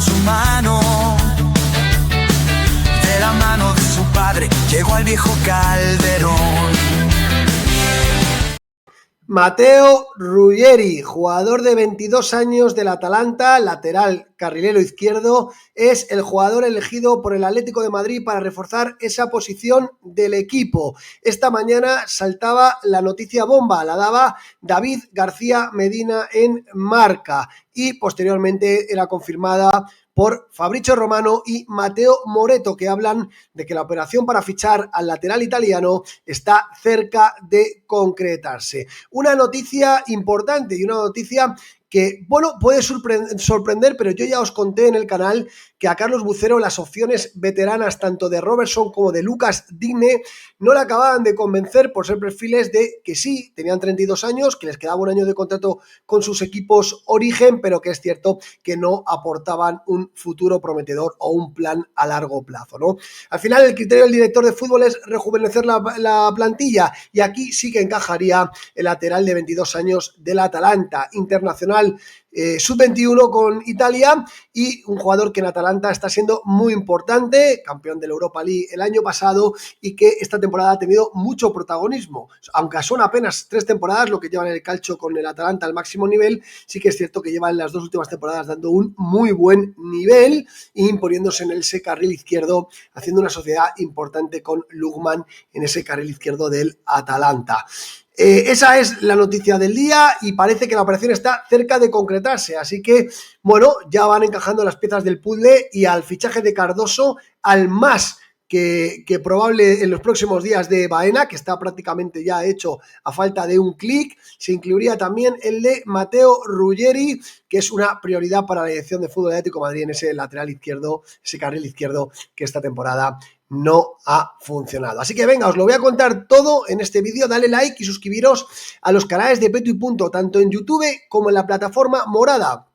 su mano, de la mano de su padre, llegó al viejo Calderón. Matteo Ruggeri, jugador de 22 años del Atalanta, lateral carrilero izquierdo, es el jugador elegido por el Atlético de Madrid para reforzar esa posición del equipo. Esta mañana saltaba la noticia bomba, la daba David García Medina en Marca y posteriormente era confirmada por Fabrizio Romano y Matteo Moretto, que hablan de que la operación para fichar al lateral italiano está cerca de concretarse. Una noticia importante y una noticia que, bueno, puede sorprender, pero yo ya os conté en el canal que a Carlos Bucero las opciones veteranas tanto de Robertson como de Lucas Digne no le acababan de convencer por ser perfiles de que sí, tenían 32 años, que les quedaba un año de contrato con sus equipos origen, pero que es cierto que no aportaban un futuro prometedor o un plan a largo plazo, ¿no? Al final el criterio del director de fútbol es rejuvenecer la plantilla y aquí sí que encajaría el lateral de 22 años del Atalanta, internacional sub-21 con Italia y un jugador que en Atalanta está siendo muy importante, campeón de la Europa League el año pasado y que esta temporada ha tenido mucho protagonismo, aunque son apenas 3 temporadas lo que llevan el calcio con el Atalanta al máximo nivel, sí que es cierto que llevan las 2 últimas temporadas dando un muy buen nivel e imponiéndose en ese carril izquierdo, haciendo una sociedad importante con Lugman en ese carril izquierdo del Atalanta. Esa es la noticia del día y parece que la operación está cerca de concretarse, así que, bueno, ya van encajando las piezas del puzzle y al fichaje de Cardoso, al más que probable en los próximos días de Baena, que está prácticamente ya hecho a falta de un clic, se incluiría también el de Matteo Ruggeri, que es una prioridad para la dirección de fútbol de Atlético de Madrid en ese lateral izquierdo, ese carril izquierdo que esta temporada no ha funcionado. Así que venga, os lo voy a contar todo en este vídeo. Dale like y suscribiros a los canales de Petu y Punto, tanto en YouTube como en la plataforma morada.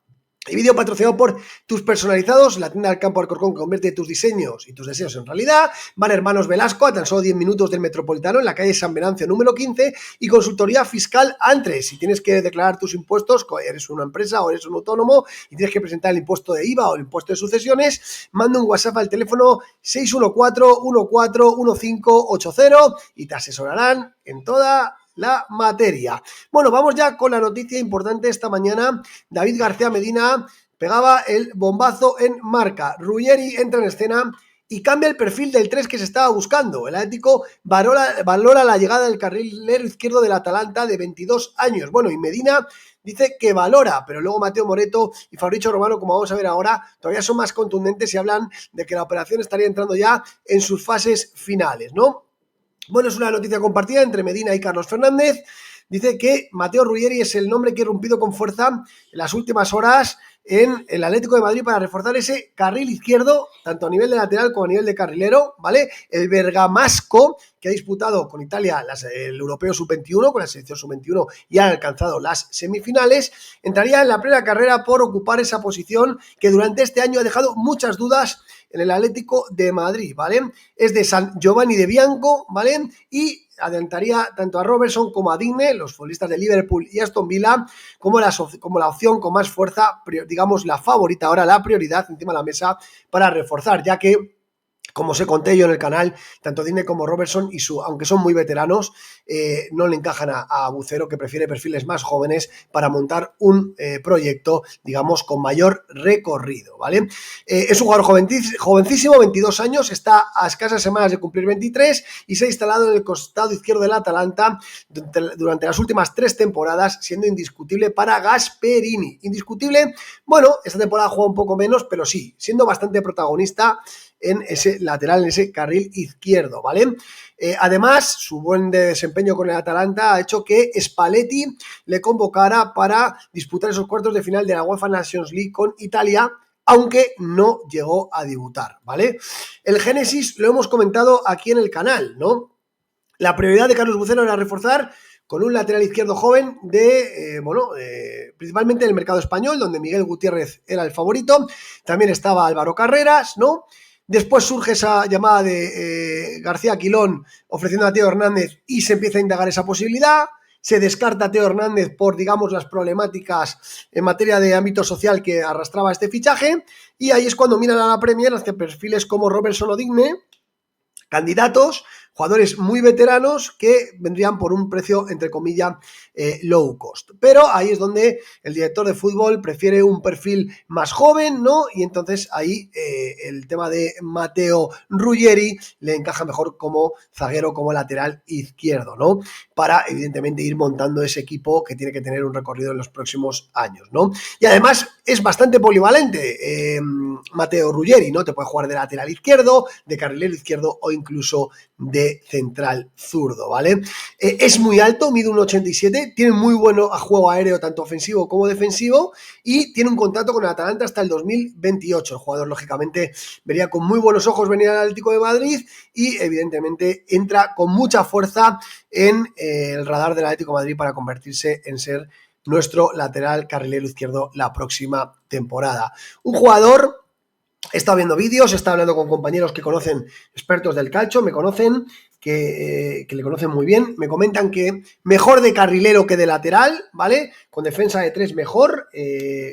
El vídeo patrocinado por Tus Personalizados, la tienda del campo Alcorcón que convierte tus diseños y tus deseos en realidad. Van Hermanos Velasco, a tan solo 10 minutos del Metropolitano, en la calle San Venancio número 15, y Consultoría Fiscal Antres. Si tienes que declarar tus impuestos, eres una empresa o eres un autónomo y tienes que presentar el impuesto de IVA o el impuesto de sucesiones, manda un WhatsApp al teléfono 614-141580 y te asesorarán en toda la materia. Bueno, vamos ya con la noticia importante esta mañana. David García Medina pegaba el bombazo en Marca. Ruggeri entra en escena y cambia el perfil del 3 que se estaba buscando. El Atlético valora la llegada del carrilero izquierdo del Atalanta de 22 años. Bueno, y Medina dice que valora, pero luego Matteo Moretto y Fabrizio Romano, como vamos a ver ahora, todavía son más contundentes y hablan de que la operación estaría entrando ya en sus fases finales, ¿no? Bueno, es una noticia compartida entre Medina y Carlos Fernández. Dice que Matteo Ruggeri es el nombre que ha irrumpido con fuerza en las últimas horas en el Atlético de Madrid para reforzar ese carril izquierdo, tanto a nivel de lateral como a nivel de carrilero, ¿vale? El bergamasco, que ha disputado con Italia el Europeo Sub-21, con la selección Sub-21 y ha alcanzado las semifinales, entraría en la plena carrera por ocupar esa posición que durante este año ha dejado muchas dudas en el Atlético de Madrid, ¿vale? Es de San Giovanni de Bianco, ¿vale? Y adelantaría tanto a Robertson como a Digne, los futbolistas de Liverpool y Aston Villa, como la opción con más fuerza, digamos la favorita ahora, la prioridad encima de la mesa para reforzar, ya que, como os conté yo en el canal, tanto Digne como Robertson, aunque son muy veteranos, no le encajan a Bucero, que prefiere perfiles más jóvenes para montar un proyecto, digamos, con mayor recorrido, ¿vale? Es un jugador jovencísimo, 22 años, está a escasas semanas de cumplir 23 y se ha instalado en el costado izquierdo del Atalanta durante las últimas 3 temporadas, siendo indiscutible para Gasperini. Indiscutible, bueno, esta temporada juega un poco menos, pero sí, siendo bastante protagonista en ese lateral, en ese carril izquierdo, ¿vale? Además, su buen desempeño con el Atalanta ha hecho que Spalletti le convocara para disputar esos cuartos de final de la UEFA Nations League con Italia, aunque no llegó a debutar, ¿vale? El génesis lo hemos comentado aquí en el canal, ¿no? La prioridad de Carlos Bucero era reforzar con un lateral izquierdo joven principalmente en el mercado español, donde Miguel Gutiérrez era el favorito. También estaba Álvaro Carreras, ¿no? Después surge esa llamada de García Quilón ofreciendo a Teo Hernández y se empieza a indagar esa posibilidad. se descarta a Teo Hernández por, digamos, las problemáticas en materia de ámbito social que arrastraba este fichaje, y ahí es cuando miran a la Premier hacia perfiles como Robertson o Digne, candidatos, jugadores muy veteranos que vendrían por un precio, entre comillas, low cost. Pero ahí es donde el director de fútbol prefiere un perfil más joven, ¿no? Y entonces ahí el tema de Matteo Ruggeri le encaja mejor como zaguero, como lateral izquierdo, ¿no? Para, evidentemente, ir montando ese equipo que tiene que tener un recorrido en los próximos años, ¿no? Y además es bastante polivalente Matteo Ruggeri, ¿no? Te puede jugar de lateral izquierdo, de carrilero izquierdo o incluso de central zurdo, ¿vale? Es muy alto, mide 1,87, tiene muy bueno a juego aéreo, tanto ofensivo como defensivo, y tiene un contrato con el Atalanta hasta el 2028. El jugador, lógicamente, vería con muy buenos ojos venir al Atlético de Madrid y, evidentemente, entra con mucha fuerza en el radar del Atlético de Madrid para convertirse en ser nuestro lateral carrilero izquierdo la próxima temporada. Un jugador... He estado viendo vídeos, he estado hablando con compañeros que conocen, expertos del calcio, me conocen, que le conocen muy bien, me comentan que mejor de carrilero que de lateral, ¿vale? Con defensa de 3 mejor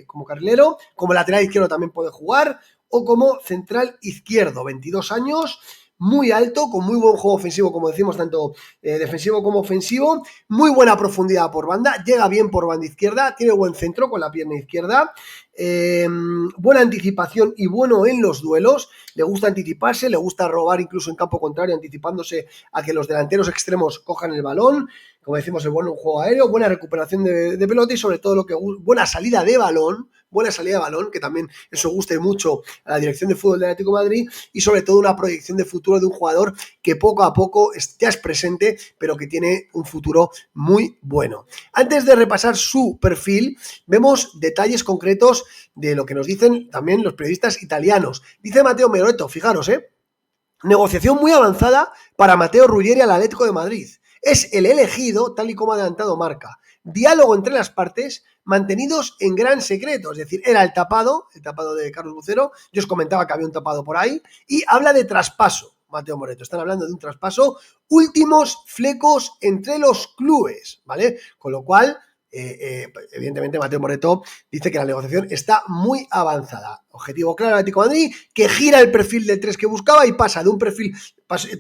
como carrilero, como lateral izquierdo también puede jugar, o como central izquierdo, 22 años, muy alto, con muy buen juego ofensivo, como decimos, tanto defensivo como ofensivo, muy buena profundidad por banda, llega bien por banda izquierda, tiene buen centro con la pierna izquierda, buena anticipación y bueno en los duelos, le gusta anticiparse, le gusta robar incluso en campo contrario, anticipándose a que los delanteros extremos cojan el balón, como decimos, el buen juego aéreo, buena recuperación de pelota y sobre todo buena salida de balón, que también eso gusta mucho a la dirección de fútbol del Atlético de Madrid, y sobre todo una proyección de futuro de un jugador que poco a poco ya es presente, pero que tiene un futuro muy bueno. Antes de repasar su perfil, vemos detalles concretos de lo que nos dicen también los periodistas italianos. Dice Matteo Moretto, fijaros, negociación muy avanzada para Matteo Ruggeri al Atlético de Madrid. Es el elegido, tal y como ha adelantado Marca. Diálogo entre las partes, mantenidos en gran secreto. Es decir, era el tapado de Carlos Bucero. Yo os comentaba que había un tapado por ahí. Y habla de traspaso, Matteo Moretto. Están hablando de un traspaso. Últimos flecos entre los clubes, ¿vale? Con lo cual... evidentemente Matteo Moretto dice que la negociación está muy avanzada. Objetivo claro del Atlético de Madrid, que gira el perfil de 3 que buscaba y pasa de un perfil,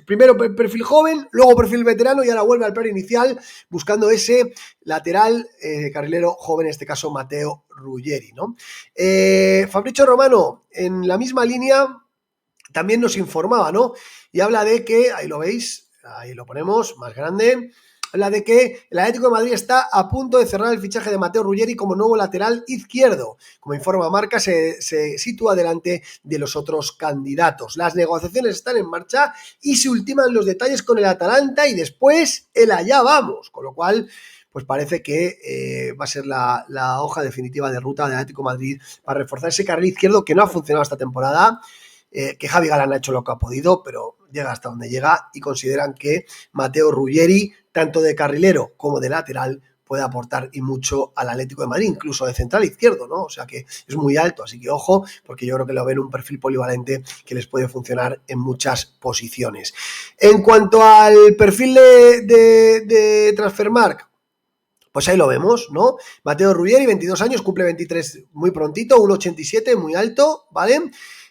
primero perfil joven, luego perfil veterano y ahora vuelve al plan inicial buscando ese lateral carrilero joven, en este caso Matteo Ruggeri, ¿no? Fabrizio Romano, en la misma línea, también nos informaba, ¿no? Y habla de que, ahí lo veis, ahí lo ponemos, más grande, habla de que el Atlético de Madrid está a punto de cerrar el fichaje de Matteo Ruggeri como nuevo lateral izquierdo. Como informa Marca, se sitúa delante de los otros candidatos. Las negociaciones están en marcha y se ultiman los detalles con el Atalanta y después el allá vamos. Con lo cual, pues parece que va a ser la hoja definitiva de ruta del Atlético de Madrid para reforzar ese carril izquierdo que no ha funcionado esta temporada. Que Javi Galán ha hecho lo que ha podido, pero llega hasta donde llega y consideran que Matteo Ruggeri, tanto de carrilero como de lateral, puede aportar y mucho al Atlético de Madrid, incluso de central izquierdo, ¿no? O sea que es muy alto, así que ojo, porque yo creo que lo ven un perfil polivalente que les puede funcionar en muchas posiciones. En cuanto al perfil de Transfermarkt, pues ahí lo vemos, ¿no? Matteo Ruggeri, 22 años, cumple 23 muy prontito, 1,87, muy alto, ¿vale?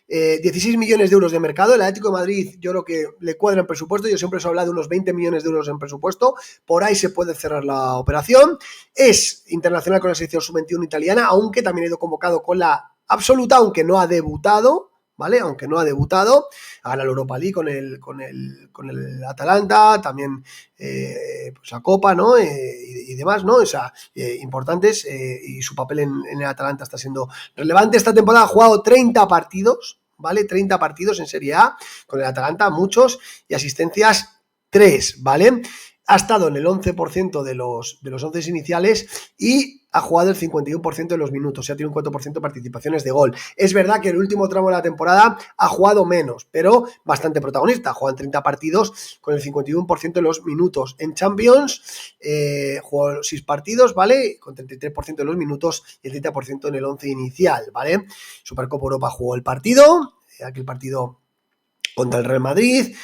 16 millones de euros de mercado. El Atlético de Madrid yo creo que le cuadra en presupuesto. Yo siempre os he hablado de unos 20 millones de euros en presupuesto. Por ahí se puede cerrar la operación. Es internacional con la selección sub-21 italiana, aunque también ha ido convocado con la absoluta, aunque no ha debutado, ¿vale? Aunque no ha debutado, ha ganado la Europa League con el Atalanta, también pues la Copa, ¿no? Y demás, ¿no? O sea, importantes, y su papel en el Atalanta está siendo relevante. Esta temporada ha jugado 30 partidos, ¿vale? 30 partidos en Serie A con el Atalanta, muchos, y asistencias 3, ¿vale? Ha estado en el 11% de los 11 iniciales y ha jugado el 51% de los minutos, o sea, tiene un 4% de participaciones de gol. Es verdad que en el último tramo de la temporada ha jugado menos, pero bastante protagonista. Ha jugado en 30 partidos con el 51% de los minutos. En Champions jugó 6 partidos, ¿vale? Con 33% de los minutos y el 30% en el 11 inicial, ¿vale? Supercopa Europa jugó el partido, aquel partido contra el Real Madrid,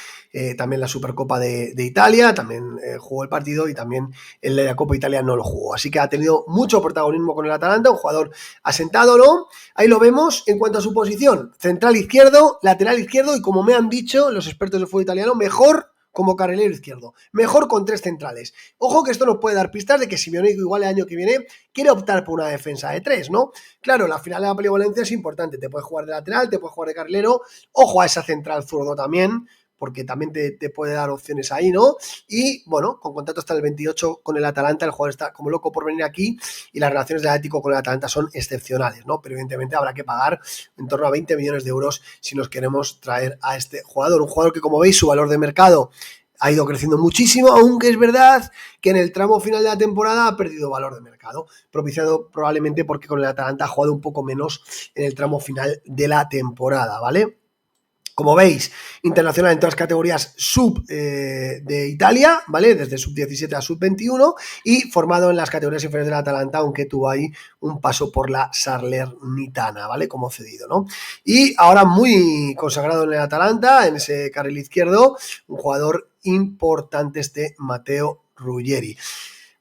también la Supercopa de Italia, también jugó el partido y también en la Copa Italia no lo jugó. Así que ha tenido mucho protagonismo con el Atalanta, un jugador asentado, ¿no? Ahí lo vemos en cuanto a su posición. Central izquierdo, lateral izquierdo y como me han dicho los expertos del fútbol italiano, mejor como carrilero izquierdo, mejor con 3 centrales. Ojo que esto nos puede dar pistas de que Simeone igual el año que viene quiere optar por una defensa de 3, ¿no? Claro, la final de la polivalencia es importante, te puedes jugar de lateral, te puedes jugar de carrilero, ojo a esa central zurdo también, porque también te puede dar opciones ahí, ¿no? Y, bueno, con contrato hasta el 28 con el Atalanta, el jugador está como loco por venir aquí y las relaciones del Atlético con el Atalanta son excepcionales, ¿no? Pero evidentemente habrá que pagar en torno a 20 millones de euros si nos queremos traer a este jugador. Un jugador que, como veis, su valor de mercado ha ido creciendo muchísimo, aunque es verdad que en el tramo final de la temporada ha perdido valor de mercado, propiciado probablemente porque con el Atalanta ha jugado un poco menos en el tramo final de la temporada, ¿vale? Como veis, internacional en todas las categorías sub de Italia, ¿vale? Desde sub-17 a sub-21 y formado en las categorías inferiores del Atalanta, aunque tuvo ahí un paso por la Salernitana, ¿vale? Como cedido, ¿no? Y ahora muy consagrado en el Atalanta, en ese carril izquierdo, un jugador importante Matteo Ruggeri.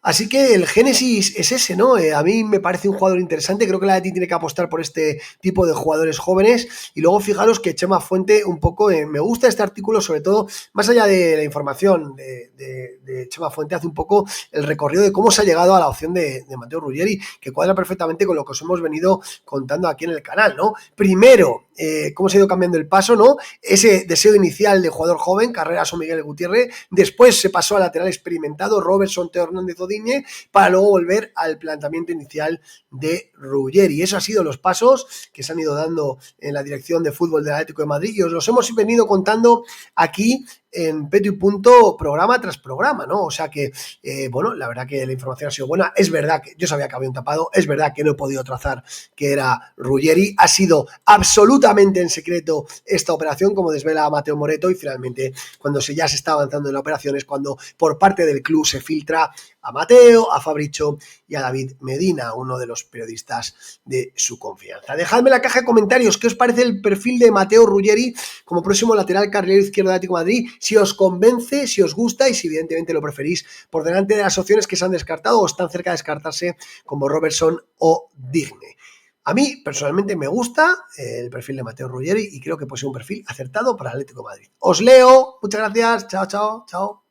Así que el génesis es ese, ¿no? A mí me parece un jugador interesante, creo que la Atleti tiene que apostar por este tipo de jugadores jóvenes y luego fijaros que Chema Fuente un poco, me gusta este artículo, sobre todo, más allá de la información de Chema Fuente, hace un poco el recorrido de cómo se ha llegado a la opción de Matteo Ruggeri, que cuadra perfectamente con lo que os hemos venido contando aquí en el canal, ¿no? Primero, cómo se ha ido cambiando el paso, ¿no? Ese deseo inicial de jugador joven, Carreras o Miguel Gutiérrez, después se pasó al lateral experimentado, Robertson, Teo Hernández Odiñe, para luego volver al planteamiento inicial de Ruggeri. Esos han sido los pasos que se han ido dando en la dirección de fútbol del Atlético de Madrid y os los hemos venido contando aquí en Petu y Punto programa tras programa, ¿no? O sea que, bueno, la verdad que la información ha sido buena. Es verdad que yo sabía que había un tapado, es verdad que no he podido trazar que era Ruggeri. Ha sido absolutamente en secreto esta operación, como desvela Mateo Moretto, y finalmente cuando ya se está avanzando en la operación es cuando por parte del club se filtra a Mateo, a Fabricio y a David Medina, uno de los periodistas de su confianza. Dejadme en la caja de comentarios qué os parece el perfil de Matteo Ruggeri como próximo lateral carrilero izquierdo de Atlético de Madrid, si os convence, si os gusta y si evidentemente lo preferís por delante de las opciones que se han descartado o están cerca de descartarse como Robertson o Digne. A mí personalmente me gusta el perfil de Matteo Ruggeri y creo que puede ser un perfil acertado para el Atlético de Madrid. Os leo, muchas gracias, chao, chao, chao.